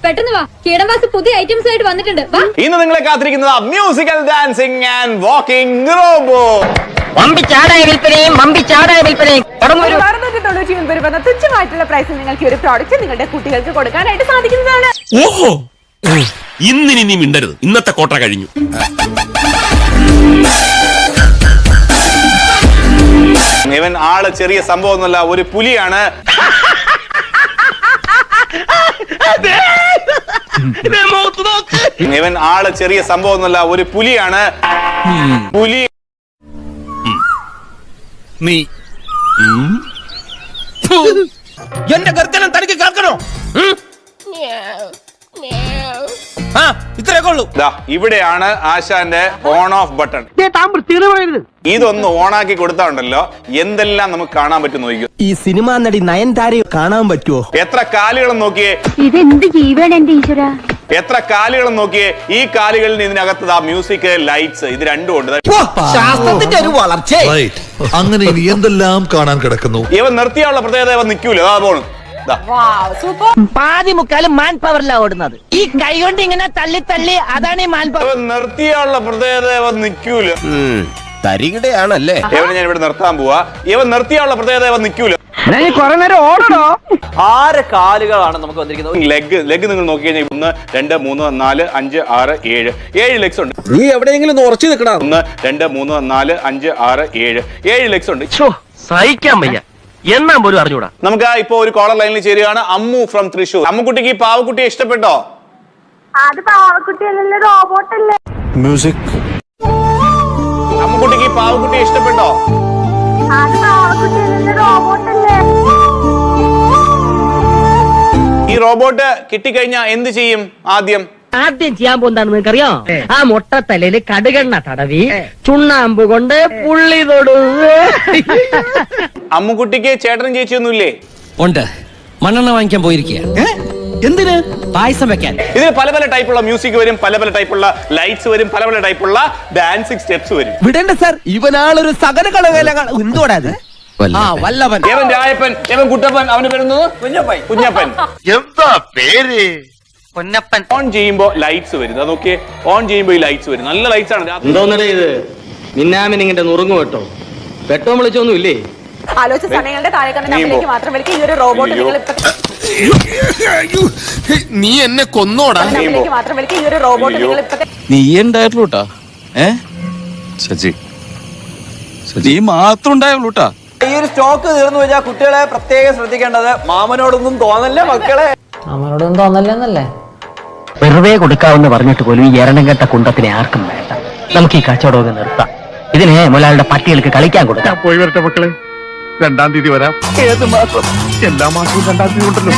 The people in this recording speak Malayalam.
പെട്ടെന്ന് വാ, കീടവാസ് പുതിയ ഐറ്റംസ് ആയിട്ട് വന്നിട്ടുണ്ട്. ഇന്ന് നിങ്ങളെ കാത്തിരിക്കുന്നത് musical dancing and walking robo. തുച്ഛമായിട്ടുള്ള പ്രൈസിൽ നിങ്ങൾക്ക് ഒരു പ്രോഡക്റ്റ് നിങ്ങളുടെ കുട്ടികൾക്ക് കൊടുക്കാനായിട്ട് സാധിക്കുന്നതാണ്. ഓഹോ, ഇന്നിനി നീ മിണ്ടരുത്, ഇന്നത്തെ കോട്ട കഴിഞ്ഞു. ഇവൻ ആള് ചെറിയ സംഭവമൊന്നുമല്ല, ഒരു പുലിയാണ്. ഇവൻ ആള് ചെറിയ സംഭവമൊന്നുമല്ല, ഒരു പുലിയാണ്. പുലി നീ എന്റെ ഗർജനം തനിക്ക് കേൾക്കണോ? ഇത്രയൊക്കെ ഉള്ളൂ. ഇവിടെയാണ് ആശാന്റെ ഓൺ ഓഫ് ബട്ടൺ. ഇതൊന്ന് ഓണാക്കി കൊടുത്താണ്ടല്ലോ എന്തെല്ലാം നമുക്ക് കാണാൻ പറ്റും നോക്കിയോ. ഈ സിനിമാ നടി നയൻതാരയെ കാണാൻ പറ്റുമോ? എത്ര കാലുകളും നോക്കിയേ, ഇതെന്ത് ജീവൻ എന്റെ ഈശ്വര. എത്ര കാലുകളും നോക്കിയേ. ഈ കാലുകളിൽ ഇതിനകത്ത് മ്യൂസിക്, ലൈറ്റ്സ്, ഇത് രണ്ടും ഉണ്ട്. ശാസ്ത്രത്തിന്റെ ഒരു വളർച്ച. അങ്ങനെ ഇനി എന്തെല്ലാം കാണാൻ കിടക്കുന്നു. ഇവൻ നിർത്തിയുള്ള പ്രത്യേകത ഇവൻ നിൽക്കൂല. പോണു പാതി മുക്കാലും മാൻ പവറിലാ ഓടുന്നത്. ഈ കൈ കൊണ്ട് ഇങ്ങനെ തള്ളി തള്ളി, അതാണ് ഈ മാൻ പവർ. ഇവൻ നിർത്തിയുള്ള പ്രത്യേകത ഇവൻ നിൽക്കൂല. തരികിടയാണല്ലേ. ഇവനെ ഞാൻ ഇവിടെ നിർത്താൻ പോവാ. ഇവൻ നിർത്തിയുള്ള പ്രത്യേകത ഇവൻ നിൽക്കൂല. കുറെ നേരം ഓടണോ? 6 കാലുകളാണ് നമുക്ക് വന്നിരിക്കുന്നത്. ലെഗ് നിങ്ങൾ നോക്കി കഴിഞ്ഞാൽ 1 2 3 4 5 6 7 ലെഗ്സ് ഉണ്ട്. നീ എവിടെയെങ്കിലും ഉറച്ചു നിൽക്കണം. 1 2 3 4 5 6 7 ലെഗ്സ് ഉണ്ട്. സഹിക്കാൻ വയ്യ, എന്നാ പോലും അറിഞ്ഞൂടാ. നമുക്ക് ഇപ്പൊ ഒരു കോളർ ലൈനിൽ ചേരുകയാണ് അമ്മു ഫ്രം തൃശൂർ. അമ്മുക്കുട്ടിക്ക് ഈ പാവക്കുട്ടിയെ ഇഷ്ടപ്പെട്ടോ? അത് പാവക്കുട്ടിയല്ലേ, റോബോട്ടല്ലേ. മ്യൂസിക്. അമ്മുക്കുട്ടിക്ക് ഈ പാവക്കുട്ടിയെ ഇഷ്ടപ്പെട്ടോ? അത് പാവക്കുട്ടിയല്ലേ, റോബോട്ടല്ലേ. ഈ റോബോട്ട് കിട്ടിക്കഴിഞ്ഞാൽ എന്ത് ചെയ്യും? ആദ്യം ചെയ്യാൻ പോകുന്നതാണെന്ന് നിനക്കറിയോ? ആ മുട്ടത്തലയില് കടുകെണ്ണ തടവി ചുണ്ണാമ്പ് കൊണ്ട് പുള്ളി തൊടു. അമ്മുക്കുട്ടിക്ക് ചേട്ടനും ചേച്ചിയൊന്നുമില്ലേ? ഉണ്ട്, മണ്ണെണ്ണ വാങ്ങിക്കാൻ പോയിരിക്കുക. എന്തിന്? പായസം വെക്കാൻ. ഇതിൽ പല പല ടൈപ്പുള്ള മ്യൂസിക് വരും, പല പല ടൈപ്പുള്ള ലൈറ്റ്സ് വരും, പല പല ടൈപ്പുള്ള ഡാൻസിങ് സ്റ്റെപ്സ് വരും. വിടേണ്ട സാർ, ഇവനാളൊരു സകല കളവേല. എന്തുവാടാ ഇത്? വല്ലവൻ. ഇവൻ രായപ്പൻ, ഇവൻ കുട്ടപ്പൻ, അവന് പേരുന്നത് കുഞ്ഞപ്പൻ. എന്താ പേര്? പൊന്നപ്പൻ. ഓൺ ചെയ്യുമ്പോ ലൈറ്റ്സ് വരും. അതൊക്കെ ഓൺ ചെയ്യുമ്പോ ഈ ലൈറ്റ്സ് വരും. നല്ല ലൈറ്റ്സ് ആണ്. എന്തോന്നടേ ഇത്? മിന്നാമിനിങ്ങിന്റെ നുറുങ്ങു കേട്ടോ. പെട്ടോ വിളിച്ചൊന്നും ഇല്ലേ? ആലോചിച്ച സമയങ്ങളുടെ താഴെ കണ്ട നമ്പറിലേക്ക് മാത്രം വിളിക്കുക. ഈ ഒരു റോബോട്ട് നിങ്ങൾ നീ എന്നെ കൊന്നോടാ. നമ്പറിലേക്ക് മാത്രം വിളിക്കുക. ഈ ഒരു റോബോട്ട് നിങ്ങൾ നീ ഉണ്ടായിട്ടുള്ളൂട്ടാ. സജി സജി മാത്രം ഉണ്ടായുള്ളൂട്ടാ. ഈ ഒരു സ്റ്റോക്ക് തീർന്നു വെച്ചാൽ കുട്ടികളെ പ്രത്യേകം ശ്രദ്ധിക്കേണ്ടത് മാമനോടൊന്നും തോന്നല്ലേ മക്കളെ. മാമനോടൊന്നും തോന്നല്ലെന്നല്ലേ? വെറുതെ കൊടുക്കാവെന്ന് പറഞ്ഞിട്ട് പോലും ഈ എരണം കെട്ട കുണ്ടത്തിനെ ആർക്കും വേണ്ട. നമുക്ക് ഈ കച്ചവടമൊക്കെ നിർത്താം. ഇതിനെ മുതലാളിയുടെ പട്ടികൾക്ക് കളിക്കാൻ കൊടുക്കാം. പോയി വരട്ടെ മക്കളെ, 2-ാം തീയതി വരാം. ഏത് മാസം? എല്ലാ മാസവും 2-ാം തീയതി ഉണ്ടല്ലോ.